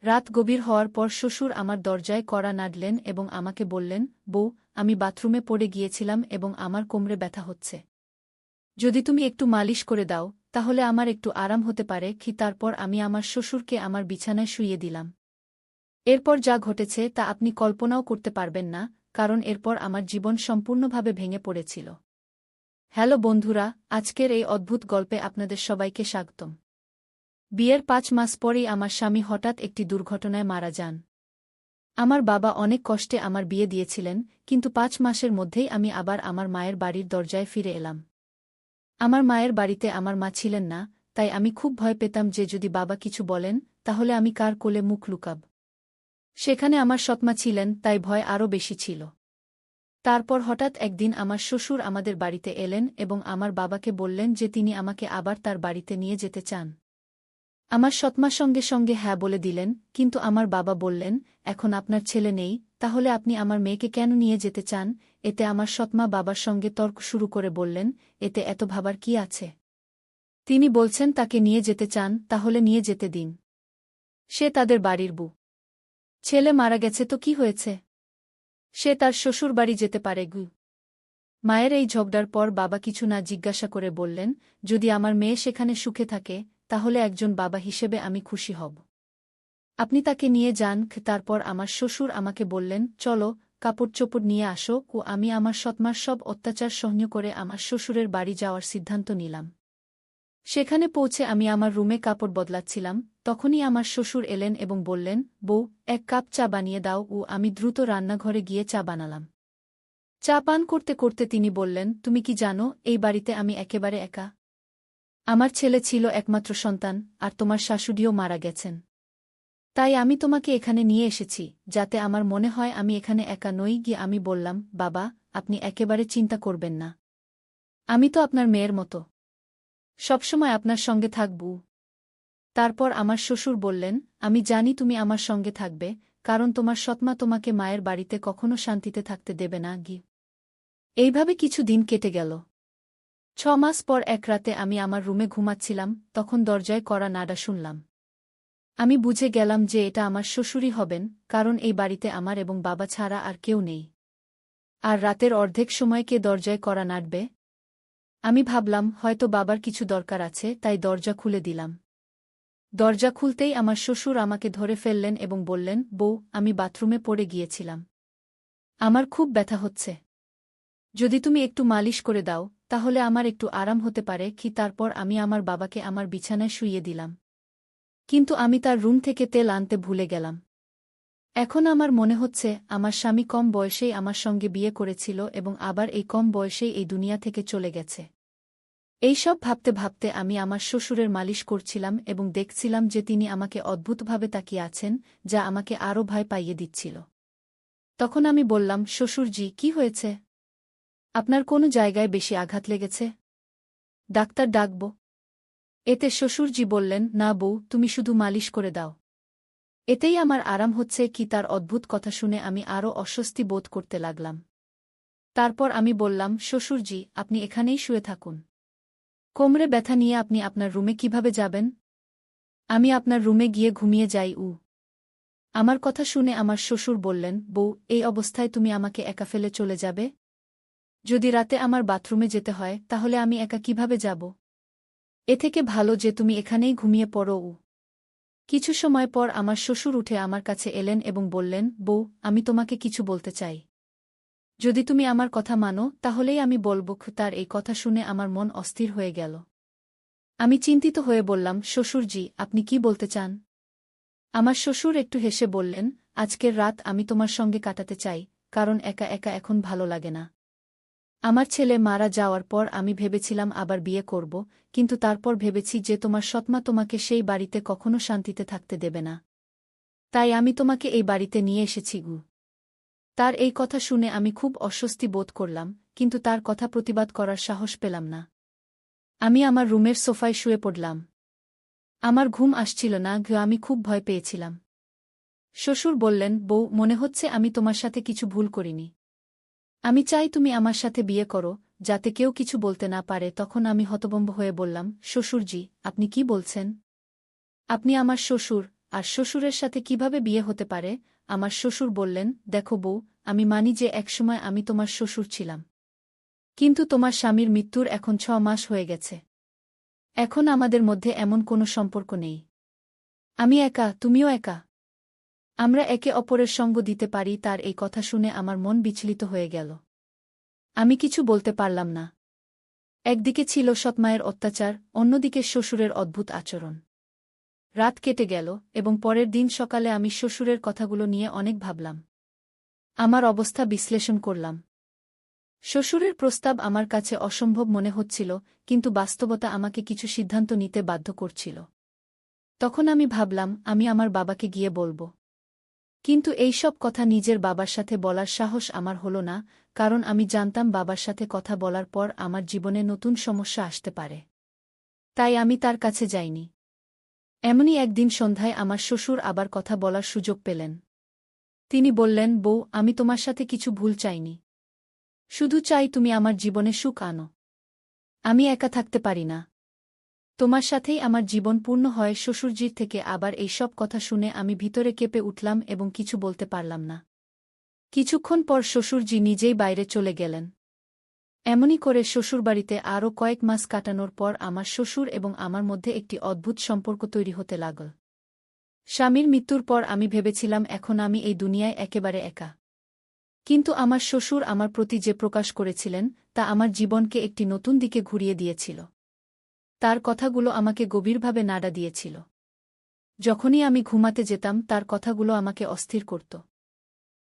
রাত গভীর হওয়ার পর শ্বশুর আমার দরজায় কড়া নাড়লেন এবং আমাকে বললেন, বউ, আমি বাথরুমে পড়ে গিয়েছিলাম এবং আমার কোমরে ব্যথা হচ্ছে। যদি তুমি একটু মালিশ করে দাও, তাহলে আমার একটু আরাম হতে পারে। তারপর আমি আমার শ্বশুরকে আমার বিছানায় শুইয়ে দিলাম। এরপর যা ঘটেছে তা আপনি কল্পনাও করতে পারবেন না, কারণ এরপর আমার জীবন সম্পূর্ণভাবে ভেঙে পড়েছিল। হ্যালো বন্ধুরা, আজকের এই অদ্ভুত গল্পে আপনাদের সবাইকে স্বাগতম। বিয়ের ৫ মাস পরেই আমার স্বামী হঠাৎ একটি দুর্ঘটনায় মারা যান। আমার বাবা অনেক কষ্টে আমার বিয়ে দিয়েছিলেন, কিন্তু ৫ মাসের মধ্যেই আমি আবার আমার মায়ের বাড়ির দরজায় ফিরে এলাম। আমার মায়ের বাড়িতে আমার মা ছিলেন না, তাই আমি খুব ভয় পেতাম যে যদি বাবা কিছু বলেন, তাহলে আমি কার কোলে মুখ লুকাব। সেখানে আমার সৎমা ছিলেন, তাই ভয় আরও বেশি ছিল। তারপর হঠাৎ একদিন আমার শ্বশুর আমাদের বাড়িতে এলেন এবং আমার বাবাকে বললেন যে তিনি আমাকে আবার তার বাড়িতে নিয়ে যেতে চান। আমার সৎমা সঙ্গে সঙ্গে হ্যাঁ বলে দিলেন, কিন্তু আমার বাবা বললেন, এখন আপনার ছেলে নেই, তাহলে আপনি আমার মেয়েকে কেন নিয়ে যেতে চান? এতে আমার সৎমা বাবার সঙ্গে তর্ক শুরু করে বললেন, এতে এত ভাবার কি আছে? তিনি বলছেন তাকে নিয়ে যেতে চান, তাহলে নিয়ে যেতে দিন। সে তাদের বাড়ির বউ। ছেলে মারা গেছে তো কি হয়েছে? সে তার শ্বশুর বাড়ি যেতে পারে গু। মায়ের এই ঝগড়ার পর বাবা কিছু না জিজ্ঞাসা করে বললেন, যদি আমার মেয়ে সেখানে সুখে থাকে, তাহলে একজন বাবা হিসেবে আমি খুশি হব। আপনি তাকে নিয়ে যান। তারপর আমার শ্বশুর আমাকে বললেন, চলো, কাপড় চোপড় নিয়ে আসো। আমি আমার সৎমার সব অত্যাচার সহ্য করে আমার শ্বশুরের বাড়ি যাওয়ার সিদ্ধান্ত নিলাম। সেখানে পৌঁছে আমি আমার রুমে কাপড় বদলাচ্ছিলাম, তখনই আমার শ্বশুর এলেন এবং বললেন, বউ, ১ কাপ চা বানিয়ে দাও। আমি দ্রুত রান্নাঘরে গিয়ে চা বানালাম। চা পান করতে করতে তিনি বললেন, তুমি কি জানো, এই বাড়িতে আমি একেবারে একা। আমার ছেলে ছিল একমাত্র সন্তান, আর তোমার শাশুড়িও মারা গেছেন। তাই আমি তোমাকে এখানে নিয়ে এসেছি, যাতে আমার মনে হয় আমি এখানে একা নই। গিয়ে আমি বললাম, বাবা, আপনি একেবারে চিন্তা করবেন না। আমি তো আপনার মেয়ের মতো। সবসময় আপনার সঙ্গে থাকব। তারপর আমার শ্বশুর বললেন, আমি জানি তুমি আমার সঙ্গে থাকবে, কারণ তোমার সৎমা তোমাকে মায়ের বাড়িতে কখনো শান্তিতে থাকতে দেবে না। এইভাবে কিছু দিন কেটে গেল। ৬ মাস পর এক রাতে আমি আমার রুমে ঘুমাচ্ছিলাম, তখন দরজায় কড়া নাড়া শুনলাম। আমি বুঝে গেলাম যে এটা আমার শ্বশুরই হবেন, কারণ এই বাড়িতে আমার এবং বাবা ছাড়া আর কেউ নেই। আর রাতের অর্ধেক সময় কে দরজায় কড়া নাড়বে? আমি ভাবলাম হয়তো বাবার কিছু দরকার আছে, তাই দরজা খুলে দিলাম। দরজা খুলতেই আমার শ্বশুর আমাকে ধরে ফেললেন এবং বললেন, বউ, আমি বাথরুমে পড়ে গিয়েছিলাম। আমার খুব ব্যথা হচ্ছে। যদি তুমি একটু মালিশ করে দাও, তাহলে আমার একটু আরাম হতে পারে। তারপর আমি আমার বাবাকে আমার বিছানায় শুইয়ে দিলাম। কিন্তু আমি তার রুম থেকে তেল আনতে ভুলে গেলাম। এখন আমার মনে হচ্ছে আমার স্বামী কম বয়সেই আমার সঙ্গে বিয়ে করেছিল এবং আবার এই কম বয়সেই এই দুনিয়া থেকে চলে গেছে। এইসব ভাবতে ভাবতে আমি আমার শ্বশুরের মালিশ করছিলাম এবং দেখছিলাম যে তিনি আমাকে অদ্ভুতভাবে তাকিয়ে আছেন, যা আমাকে আরও ভয় পাইয়ে দিচ্ছিল। তখন আমি বললাম, শ্বশুরজি, কি হয়েছে? আপনার কোনো জায়গায় বেশি আঘাত লেগেছে? ডাক্তার ডাকব? এতে শ্বশুরজি বললেন, না বউ, তুমি শুধু মালিশ করে দাও। এতেই আমার আরাম হচ্ছে। তার অদ্ভুত কথা শুনে আমি আরও অস্বস্তি বোধ করতে লাগলাম। তারপর আমি বললাম, শ্বশুরজি, আপনি এখানেই শুয়ে থাকুন। কোমরে ব্যথা নিয়ে আপনি আপনার রুমে কিভাবে যাবেন? আমি আপনার রুমে গিয়ে ঘুমিয়ে যাই। আমার কথা শুনে আমার শ্বশুর বললেন, বউ, এই অবস্থায় তুমি আমাকে একা ফেলে চলে যাবে? যদি রাতে আমার বাথরুমে যেতে হয়, তাহলে আমি একা কিভাবে যাব? এ থেকে ভালো যে তুমি এখানেই ঘুমিয়ে পড়ো। কিছু সময় পর আমার শ্বশুর উঠে আমার কাছে এলেন এবং বললেন, বউ, আমি তোমাকে কিছু বলতে চাই। যদি তুমি আমার কথা মানো, তাহলেই আমি বলব। তার এই কথা শুনে আমার মন অস্থির হয়ে গেল। আমি চিন্তিত হয়ে বললাম, শ্বশুরজি, আপনি কি বলতে চান? আমার শ্বশুর একটু হেসে বললেন, আজকের রাত আমি তোমার সঙ্গে কাটাতে চাই, কারণ একা একা এখন ভালো লাগে না। আমার ছেলে মারা যাওয়ার পর আমি ভেবেছিলাম আবার বিয়ে করব, কিন্তু তারপর ভেবেছি যে তোমার সৎমা তোমাকে সেই বাড়িতে কখনো শান্তিতে থাকতে দেবে না। তাই আমি তোমাকে এই বাড়িতে নিয়ে এসেছি। তার এই কথা শুনে আমি খুব অস্বস্তি বোধ করলাম, কিন্তু তার কথা প্রতিবাদ করার সাহস পেলাম না। আমি আমার রুমের সোফায় শুয়ে পড়লাম। আমার ঘুম আসছিল না। আমি খুব ভয় পেয়েছিলাম। শ্বশুর বললেন, বউ, মনে হচ্ছে আমি তোমার সাথে কিছু ভুল করিনি। আমি চাই তুমি আমার সাথে বিয়ে করো, যাতে কেউ কিছু বলতে না পারে। তখন আমি হতভম্ব হয়ে বললাম, শ্বশুরজি, আপনি কি বলছেন? আপনি আমার শ্বশুর, আর শ্বশুরের সাথে কিভাবে বিয়ে হতে পারে? আমার শ্বশুর বললেন, দেখো বউ, আমি মানি যে একসময় আমি তোমার শ্বশুর ছিলাম। কিন্তু তোমার স্বামীর মৃত্যুর এখন 6 মাস হয়ে গেছে। এখন আমাদের মধ্যে এমন কোনো সম্পর্ক নেই। আমি একা, তুমিও একা। আমরা একে অপরের সঙ্গ দিতে পারি। তার এই কথা শুনে আমার মন বিচলিত হয়ে গেল। আমি কিছু বলতে পারলাম না। একদিকে ছিল সৎমায়ের অত্যাচার, অন্যদিকে শ্বশুরের অদ্ভুত আচরণ। রাত কেটে গেল এবং পরের দিন সকালে আমি শ্বশুরের কথাগুলো নিয়ে অনেক ভাবলাম। আমার অবস্থা বিশ্লেষণ করলাম। শ্বশুরের প্রস্তাব আমার কাছে অসম্ভব মনে হচ্ছিল, কিন্তু বাস্তবতা আমাকে কিছু সিদ্ধান্ত নিতে বাধ্য করছিল। তখন আমি ভাবলাম, আমি আমার বাবাকে গিয়ে বলব। কিন্তু এই সব কথা নিজের বাবার সাথে বলার সাহস আমার হলো না, কারণ আমি জানতাম বাবার সাথে কথা বলার পর আমার জীবনে নতুন সমস্যা আসতে পারে। তাই আমি তার কাছে যাইনি। এমনই একদিন সন্ধ্যায় আমার শ্বশুর আবার কথা বলার সুযোগ পেলেন। তিনি বললেন, বউ, আমি তোমার সাথে কিছু ভুল চাইনি। শুধু চাই তুমি আমার জীবনে সুখ আনো। আমি একা থাকতে পারি না। তোমার সাথেই আমার জীবন পূর্ণ হয়। শ্বশুরজির থেকে আবার এই সব কথা শুনে আমি ভিতরে কেঁপে উঠলাম এবং কিছু বলতে পারলাম না। কিছুক্ষণ পর শ্বশুরজি নিজেই বাইরে চলে গেলেন। এমনই করে শ্বশুরবাড়িতে আরও কয়েক মাস কাটানোর পর আমার শ্বশুর এবং আমার মধ্যে একটি অদ্ভুত সম্পর্ক তৈরি হতে লাগল। স্বামীর মৃত্যুর পর আমি ভেবেছিলাম এখন আমি এই দুনিয়ায় একেবারে একা। কিন্তু আমার শ্বশুর আমার প্রতি যে প্রকাশ করেছিলেন তা আমার জীবনকে একটি নতুন দিকে ঘুরিয়ে দিয়েছিল। তার কথাগুলো আমাকে গভীরভাবে নাড়া দিয়েছিল। যখনই আমি ঘুমাতে যেতাম তার কথাগুলো আমাকে অস্থির করত।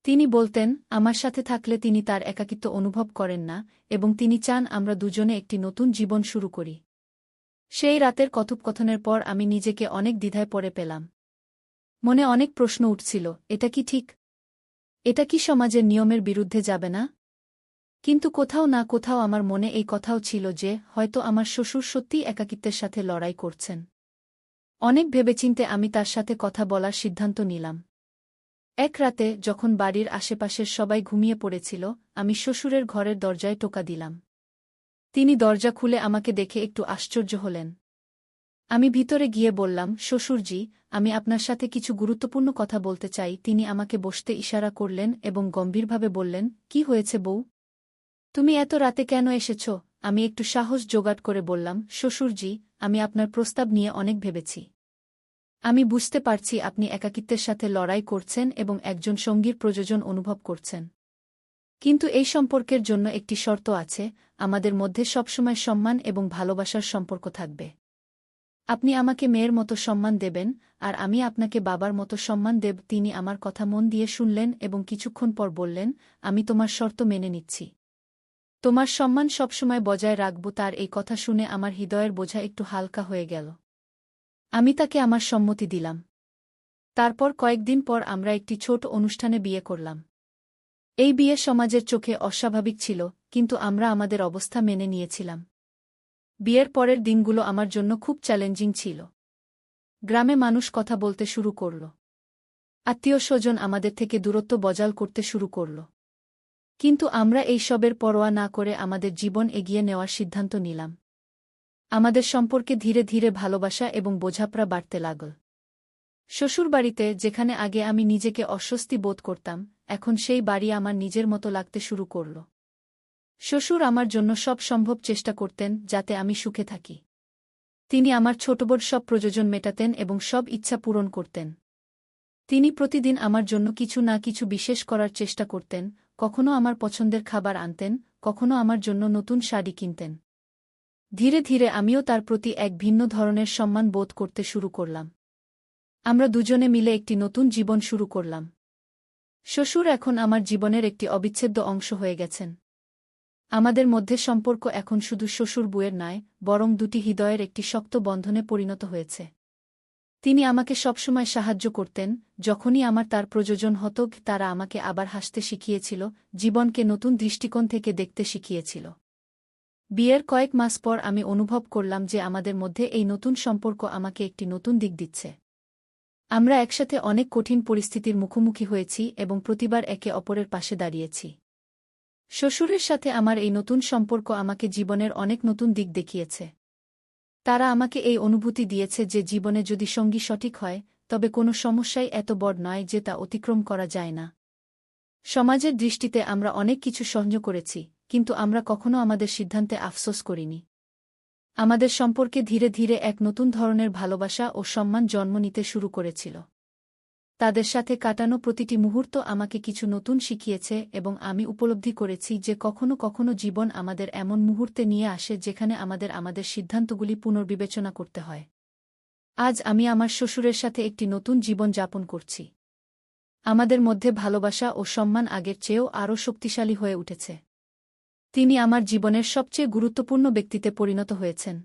তিনি বলতেন, আমার সাথে থাকলে তিনি তার একাকিত্ব অনুভব করেন না এবং তিনি চান আমরা দুজনে একটি নতুন জীবন শুরু করি। সেই রাতের কথোপকথনের পর আমি নিজেকে অনেক দ্বিধায় পড়ে পেলাম। মনে অনেক প্রশ্ন উঠছিল, এটা কি ঠিক? এটা কি সমাজের নিয়মের বিরুদ্ধে যাবে না? কিন্তু কোথাও না কোথাও আমার মনে এই কথাও ছিল যে হয়তো আমার শ্বশুর সত্যিই একাকিত্বের সাথে লড়াই করছেন। অনেক ভেবেচিন্তে আমি তার সাথে কথা বলার সিদ্ধান্ত নিলাম। এক রাতে যখন বাড়ির আশেপাশের সবাই ঘুমিয়ে পড়েছিল, আমি শ্বশুরের ঘরের দরজায় টোকা দিলাম। তিনি দরজা খুলে আমাকে দেখে একটু আশ্চর্য হলেন। আমি ভিতরে গিয়ে বললাম, শ্বশুরজি, আমি আপনার সাথে কিছু গুরুত্বপূর্ণ কথা বলতে চাই। তিনি আমাকে বসতে ইশারা করলেন এবং গম্ভীরভাবে বললেন, কি হয়েছে বউ? তুমি এত রাতে কেন এসেছ? আমি একটু সাহস জোগাড় করে বললাম, শ্বশুরজি, আমি আপনার প্রস্তাব নিয়ে অনেক ভেবেছি। আমি বুঝতে পারছি আপনি একাকিত্বের সাথে লড়াই করছেন এবং একজন সঙ্গীর প্রয়োজন অনুভব করছেন। কিন্তু এই সম্পর্কের জন্য একটি শর্ত আছে, আমাদের মধ্যে সবসময় সম্মান এবং ভালোবাসার সম্পর্ক থাকবে। আপনি আমাকে মেয়ের মতো সম্মান দেবেন, আর আমি আপনাকে বাবার মতো সম্মান দেব। তিনি আমার কথা মন দিয়ে শুনলেন এবং কিছুক্ষণ পর বললেন, আমি তোমার শর্ত মেনে নিচ্ছি। তোমার সম্মান সবসময় বজায় রাখব। তার এই কথা শুনে আমার হৃদয়ের বোঝা একটু হালকা হয়ে গেল। আমি তাকে আমার সম্মতি দিলাম। তারপর কয়েকদিন পর আমরা একটি ছোট অনুষ্ঠানে বিয়ে করলাম। এই বিয়ে সমাজের চোখে অস্বাভাবিক ছিল, কিন্তু আমরা আমাদের অবস্থা মেনে নিয়েছিলাম। বিয়ের পরের দিনগুলো আমার জন্য খুব চ্যালেঞ্জিং ছিল। গ্রামে মানুষ কথা বলতে শুরু করল। আত্মীয়স্বজন আমাদের থেকে দূরত্ব বজায় করতে শুরু করল। কিন্তু আমরা এই সবের পরোয়া না করে আমাদের জীবন এগিয়ে নেওয়ার সিদ্ধান্ত নিলাম। আমাদের সম্পর্কে ধীরে ধীরে ভালোবাসা এবং বোঝাপড়া বাড়তে লাগল। শ্বশুরবাড়িতে যেখানে আগে আমি নিজেকে অস্বস্তি বোধ করতাম, এখন সেই বাড়ি আমার নিজের মতো লাগতে শুরু করল। শ্বশুর আমার জন্য সব সম্ভব চেষ্টা করতেন যাতে আমি সুখে থাকি। তিনি আমার ছোটবড় সব প্রয়োজন মেটাতেন এবং সব ইচ্ছা পূরণ করতেন। তিনি প্রতিদিন আমার জন্য কিছু না কিছু বিশেষ করার চেষ্টা করতেন, কখনো আমার পছন্দের খাবার আনতেন, কখনো আমার জন্য নতুন শাড়ি কিনতেন। ধীরে ধীরে আমিও তার প্রতি এক ভিন্ন ধরনের সম্মান বোধ করতে শুরু করলাম। আমরা দুজনে মিলে একটি নতুন জীবন শুরু করলাম। শ্বশুর এখন আমার জীবনের একটি অবিচ্ছেদ্য অংশ হয়ে গেছেন। আমাদের মধ্যে সম্পর্ক এখন শুধু শ্বশুর বুয়ের নয়, বরং দুটি হৃদয়ের একটি শক্ত বন্ধনে পরিণত হয়েছে। তিনি আমাকে সবসময় সাহায্য করতেন, যখনই আমার তার প্রয়োজন হতো। তারা আমাকে আবার হাসতে শিখিয়েছিল, জীবনকে নতুন দৃষ্টিকোণ থেকে দেখতে শিখিয়েছিল। বিয়ের কয়েক মাস পর আমি অনুভব করলাম যে আমাদের মধ্যে এই নতুন সম্পর্ক আমাকে একটি নতুন দিক দিচ্ছে। আমরা একসাথে অনেক কঠিন পরিস্থিতির মুখোমুখি হয়েছি এবং প্রতিবার একে অপরের পাশে দাঁড়িয়েছি। শ্বশুরের সাথে আমার এই নতুন সম্পর্ক আমাকে জীবনের অনেক নতুন দিক দেখিয়েছে। তারা আমাকে এই অনুভূতি দিয়েছে যে জীবনে যদি সঙ্গী সঠিক হয়, তবে কোনো সমস্যাই এত বড় নয় যে তা অতিক্রম করা যায় না। সমাজের দৃষ্টিতে আমরা অনেক কিছু সহ্য করেছি, কিন্তু আমরা কখনো আমাদের সিদ্ধান্তে আফসোস করিনি। আমাদের সম্পর্কে ধীরে ধীরে এক নতুন ধরনের ভালোবাসা ও সম্মান জন্ম নিতে শুরু করেছিল। তাদের সাথে কাটানো প্রতিটি মুহূর্ত আমাকে কিছু নতুন শিখিয়েছে এবং আমি উপলব্ধি করেছি যে কখনো কখনো জীবন আমাদের এমন মুহূর্তে নিয়ে আসে যেখানে আমাদের সিদ্ধান্তগুলি পুনর্বিবেচনা করতে হয়। আজ আমি আমার শ্বশুরের সাথে একটি নতুন জীবন যাপন করছি। আমাদের মধ্যে ভালোবাসা ও সম্মান আগের চেয়েও আরও শক্তিশালী হয়ে উঠেছে। তিনি আমার জীবনের সবচেয়ে গুরুত্বপূর্ণ ব্যক্তিতে পরিণত হয়েছেন।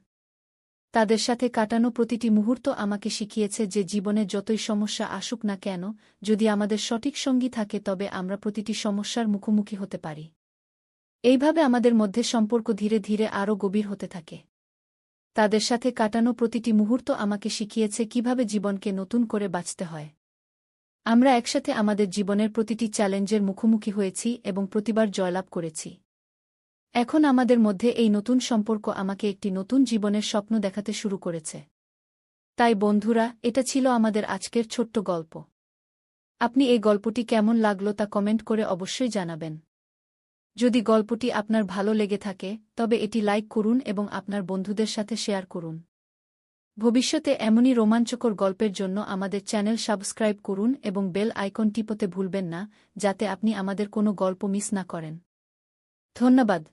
তাদের সাথে কাটানো প্রতিটি মুহূর্ত আমাকে শিখিয়েছে যে জীবনে যতই সমস্যা আসুক না কেন, যদি আমাদের সঠিক সঙ্গী থাকে তবে আমরা প্রতিটি সমস্যার মুখোমুখি হতে পারি। এইভাবে আমাদের মধ্যে সম্পর্ক ধীরে ধীরে আরও গভীর হতে থাকে। তাদের সাথে কাটানো প্রতিটি মুহূর্ত আমাকে শিখিয়েছে কিভাবে জীবনকে নতুন করে বাঁচতে হয়। আমরা একসাথে আমাদের জীবনের প্রতিটি চ্যালেঞ্জের মুখোমুখি হয়েছি এবং প্রতিবার জয়লাভ করেছি। এখন আমাদের মধ্যে এই নতুন সম্পর্ক আমাকে একটি নতুন জীবনের স্বপ্ন দেখাতে শুরু করেছে। তাই বন্ধুরা, এটা ছিল আমাদের আজকের ছোট্ট গল্প। আপনি এই গল্পটি কেমন লাগলো তা কমেন্ট করে অবশ্যই জানাবেন। যদি গল্পটি আপনার ভালো লেগে থাকে তবে এটি লাইক করুন এবং আপনার বন্ধুদের সাথে শেয়ার করুন। ভবিষ্যতে এমনই রোমাঞ্চকর গল্পের জন্য আমাদের চ্যানেল সাবস্ক্রাইব করুন এবং বেল আইকন টিপতে ভুলবেন না, যাতে আপনি আমাদের কোনো গল্প মিস না করেন। ধন্যবাদ।